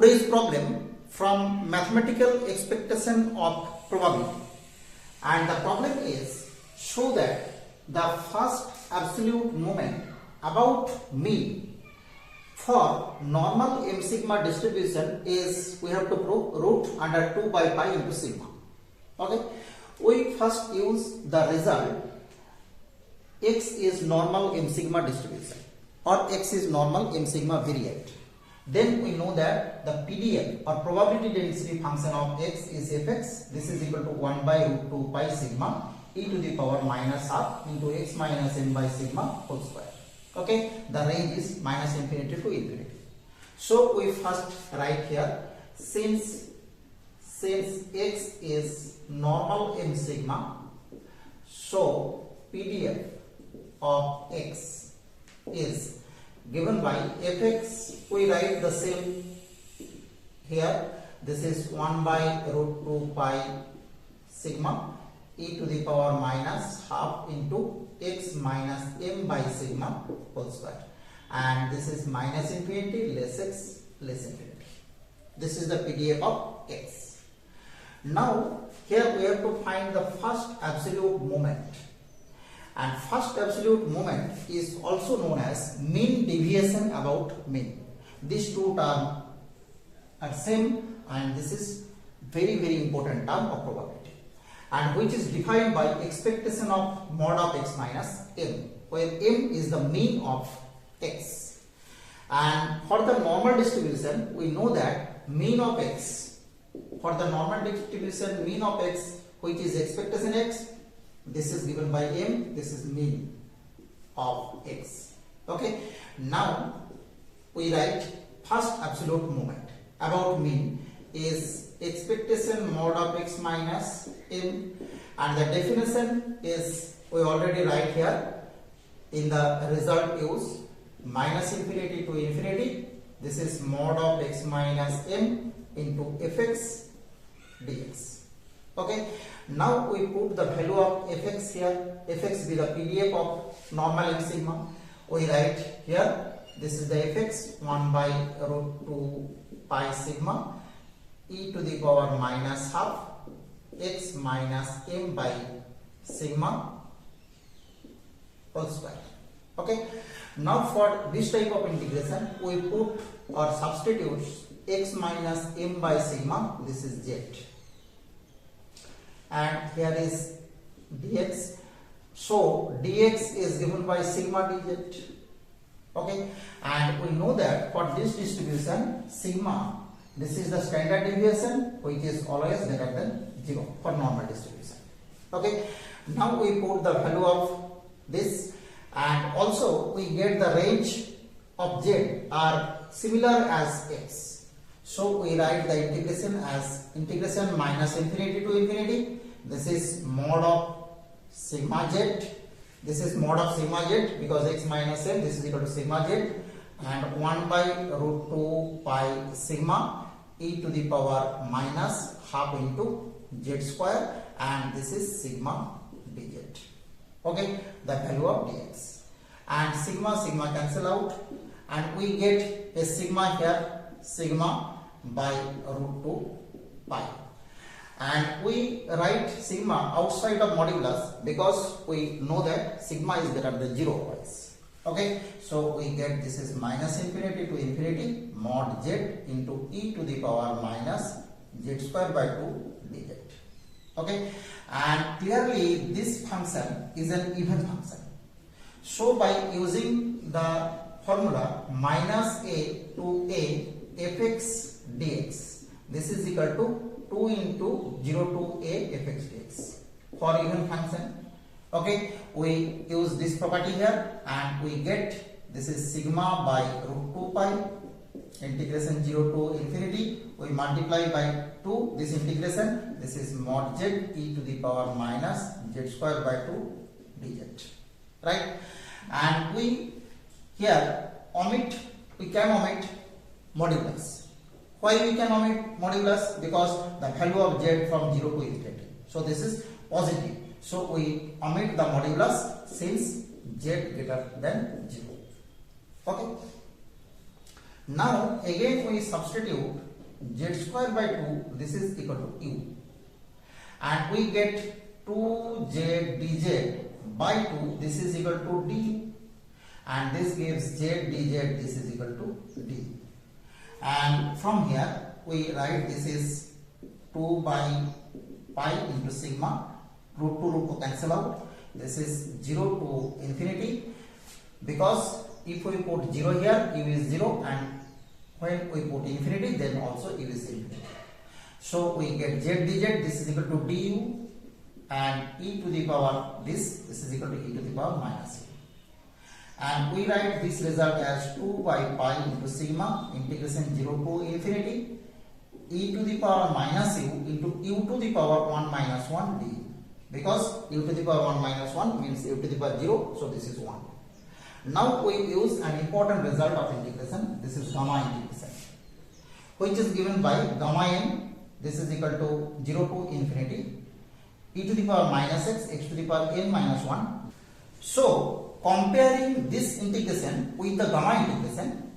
today's problem from mathematical expectation of probability, and the problem is show that the first absolute moment about mean for normal m sigma distribution is, we have to prove root under 2 by pi into sigma. Okay, we first use the result x is normal m sigma distribution or x is normal m sigma variate. Then we know that the PDF or probability density function of x is fx. This is equal to 1 by root 2 pi sigma e to the power minus half into x minus m by sigma whole square. Okay, the range is minus infinity to infinity. So we first write here, since x is normal m sigma, so PDF of x is given by fx. We write the same here. This is 1 by root 2 pi sigma e to the power minus half into x minus m by sigma whole square, and this is minus infinity less x less infinity. This is the PDF of x. Now here we have to find the first absolute moment, and first absolute moment is also known as mean deviation about mean. These two terms are same, and this is very important term of probability, and which is defined by expectation of mod of x minus m, where m is the mean of x. And for the normal distribution, we know that mean of x, for the normal distribution mean of x, which is expectation x, this is given by m, this is mean of x. Okay, now we write first absolute moment about mean is expectation mod of x minus m, and the definition is, we already write here in the result use, minus infinity to infinity. This is mod of x minus m into fx dx. Okay, now we put the value of fx here. Fx be the PDF of normal m sigma. We write here, this is the fx, 1 by root 2 pi sigma e to the power minus half x minus m by sigma whole square. Okay, now for this type of integration, we put or substitute x minus m by sigma, this is z, and here is dx. So dx is given by sigma dz. Okay, and we know that for this distribution sigma, this is the standard deviation, which is always greater than 0 for normal distribution. Okay, now we put the value of this, and also we get the range of z are similar as x. So we write the integration as integration minus infinity to infinity. This is mod of sigma z. This is mod of sigma z because x minus m, this is equal to sigma z, and 1 by root 2 pi sigma e to the power minus half into z square, and this is sigma dz. Okay, the value of dx, and sigma cancel out, and we get a sigma here, sigma by root 2 pi, and we write sigma outside of modulus because we know that sigma is greater than 0 always. Okay, so we get this is minus infinity to infinity mod z into e to the power minus z square by 2 dz. Okay, and clearly this function is an even function. So by using the formula minus a to a fx dx, this is equal to 2 into 0 to a fx dx for even function. Okay, we use this property here, and we get this is sigma by root 2 pi integration 0 to infinity. We multiply by 2 this integration. This is mod z e to the power minus z square by 2 dz. Right, and we here we can omit modulus. Why we can omit modulus? Because the value of z from 0 to infinity. So this is positive. So we omit the modulus since z greater than 0. Okay. Now again we substitute z square by 2, this is equal to u, and we get 2z dz by 2, this is equal to d, and this gives z dz, this is equal to d. And from here we write this is 2 by pi into sigma, root 2 root 2 cancel out, this is 0 to infinity, because if we put 0 here, u is 0, and when we put infinity, then also u is infinity. So we get z dz, this is equal to du, and e to the power this is equal to e to the power minus u. And we write this result as 2 by pi into sigma integration 0 to infinity e to the power minus u into u to the power 1 minus 1 d, because u to the power 1 minus 1 means u to the power 0, so this is 1. Now we use an important result of integration, this is gamma integration, which is given by gamma n, this is equal to 0 to infinity e to the power minus x to the power n minus 1. So comparing this integration with the gamma integration,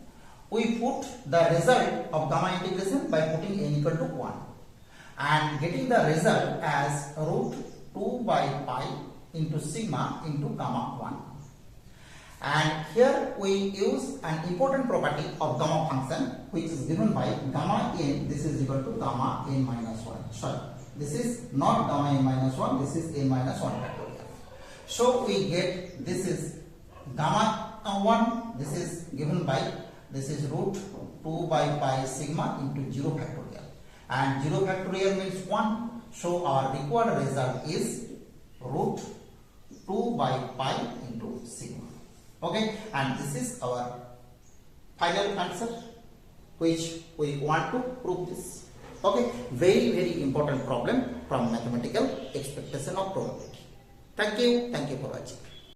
we put the result of gamma integration by putting n equal to 1 and getting the result as root 2 by pi into sigma into gamma 1. And here we use an important property of gamma function, which is given by gamma n, this is equal to gamma n minus 1. Sorry, this is not gamma n minus 1, this is n minus 1 factorial. So we get this is gamma 1, this is given by, this is root 2 by pi sigma into 0 factorial, and 0 factorial means 1, so our required result is root 2 by pi into sigma. Okay, and this is our final answer which we want to prove this. Okay, very important problem from mathematical expectation of probability. Thank you for watching.